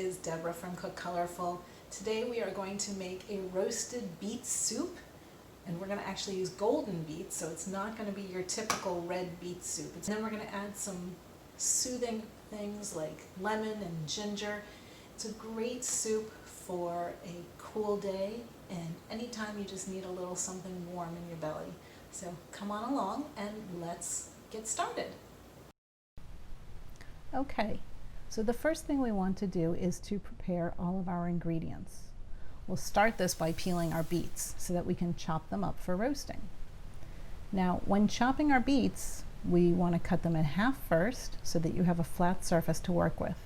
is Deborah from Cook Colorful. Today we are going to make a roasted beet soup, and we're going to actually use golden beets, so it's not going to be your typical red beet soup. And then we're going to add some soothing things like lemon and ginger. It's a great soup for a cool day and anytime you just need a little something warm in your belly. So come on along and let's get started. Okay, so the first thing we want to do is to prepare all of our ingredients. We'll start this by peeling our beets so that we can chop them up for roasting. Now, when chopping our beets, we want to cut them in half first so that you have a flat surface to work with.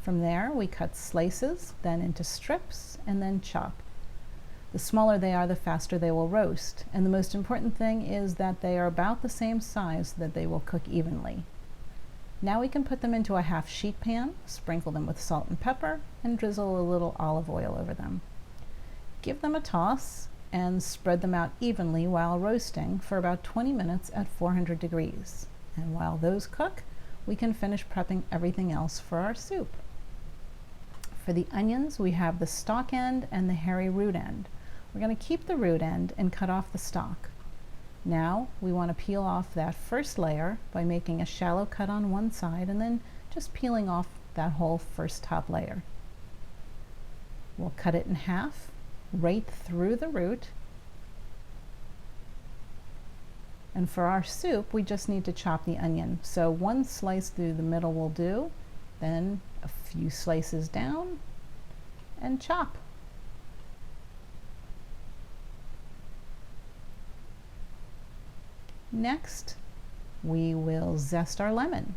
From there, we cut slices, then into strips, and then chop. The smaller they are, the faster they will roast. And the most important thing is that they are about the same size so that they will cook evenly. Now we can put them into a half sheet pan, sprinkle them with salt and pepper, and drizzle a little olive oil over them. Give them a toss and spread them out evenly while roasting for about 20 minutes at 400 degrees. And while those cook, we can finish prepping everything else for our soup. For the onions, we have the stalk end and the hairy root end. We're going to keep the root end and cut off the stalk. Now we want to peel off that first layer by making a shallow cut on one side and then just peeling off that whole first top layer. We'll cut it in half right through the root. And for our soup, we just need to chop the onion. So one slice through the middle will do, then a few slices down and chop. Next, we will zest our lemon.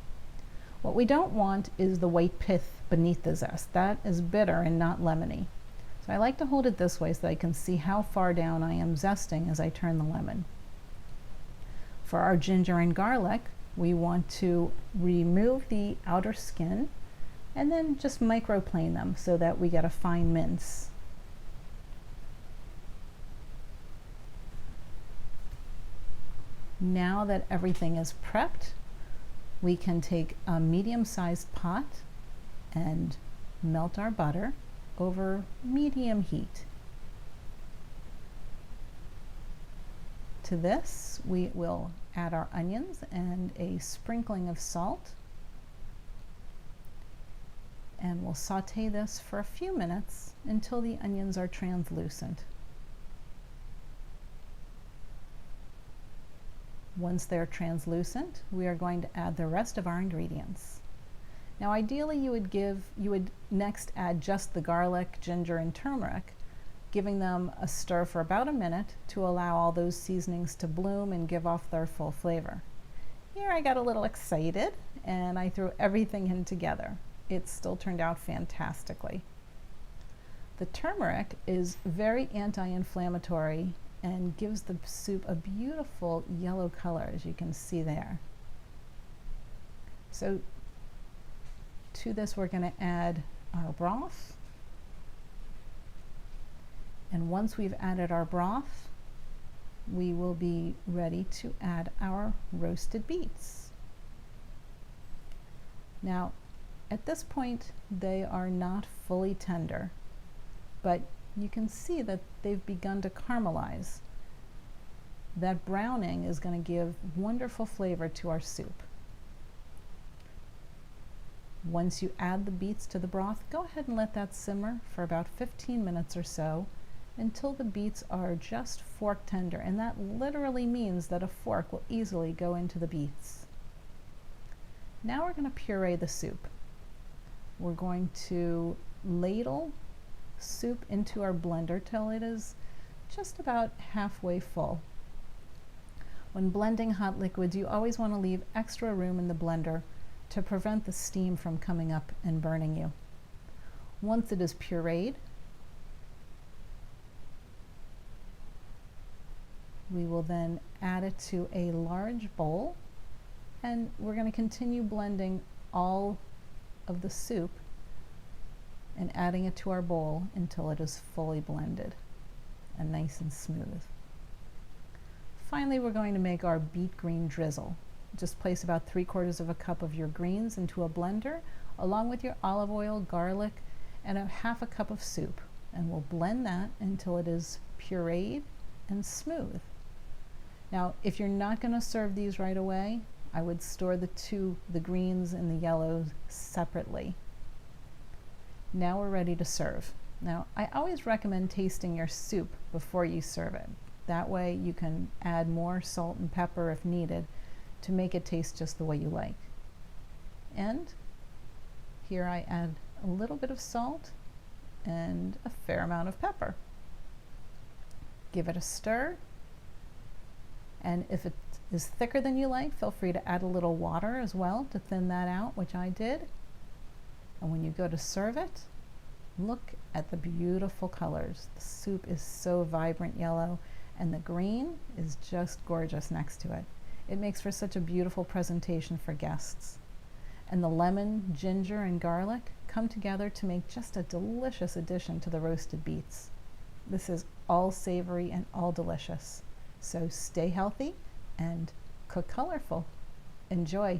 What we don't want is the white pith beneath the zest. That is bitter and not lemony. So I like to hold it this way so that I can see how far down I am zesting as I turn the lemon. For our ginger and garlic, we want to remove the outer skin and then just microplane them so that we get a fine mince. Now that everything is prepped, we can take a medium-sized pot and melt our butter over medium heat. To this, we will add our onions and a sprinkling of salt. And we'll saute this for a few minutes until the onions are translucent. Once they're translucent, we are going to add the rest of our ingredients. Now ideally you would next add just the garlic, ginger, and turmeric, giving them a stir for about a minute to allow all those seasonings to bloom and give off their full flavor. Here I got a little excited and I threw everything in together. It still turned out fantastically. The turmeric is very anti-inflammatory and gives the soup a beautiful yellow color, as you can see there. So to this we're going to add our broth. And once we've added our broth, we will be ready to add our roasted beets. Now, at this point, they are not fully tender, but you can see that they've begun to caramelize. That browning is going to give wonderful flavor to our soup. Once you add the beets to the broth, go ahead and let that simmer for about 15 minutes or so until the beets are just fork tender, and that literally means that a fork will easily go into the beets. Now we're going to puree the soup. We're going to ladle soup into our blender till it is just about halfway full. When blending hot liquids, you always want to leave extra room in the blender to prevent the steam from coming up and burning you. Once it is pureed, we will then add it to a large bowl, and we're going to continue blending all of the soup and adding it to our bowl until it is fully blended and nice and smooth. Finally, we're going to make our beet green drizzle. Just place about 3/4 of a cup of your greens into a blender along with your olive oil, garlic, and a half a cup of soup. And we'll blend that until it is pureed and smooth. Now, if you're not going to serve these right away, I would store the greens and the yellows separately. Now we're ready to serve. Now, I always recommend tasting your soup before you serve it. That way you can add more salt and pepper if needed to make it taste just the way you like. And here I add a little bit of salt and a fair amount of pepper. Give it a stir, and if it is thicker than you like, feel free to add a little water as well to thin that out, which I did. And when you go to serve it, look at the beautiful colors. The soup is so vibrant yellow, and the green is just gorgeous next to it. It makes for such a beautiful presentation for guests. And the lemon, ginger, and garlic come together to make just a delicious addition to the roasted beets. This is all savory and all delicious. So stay healthy and cook colorful. Enjoy.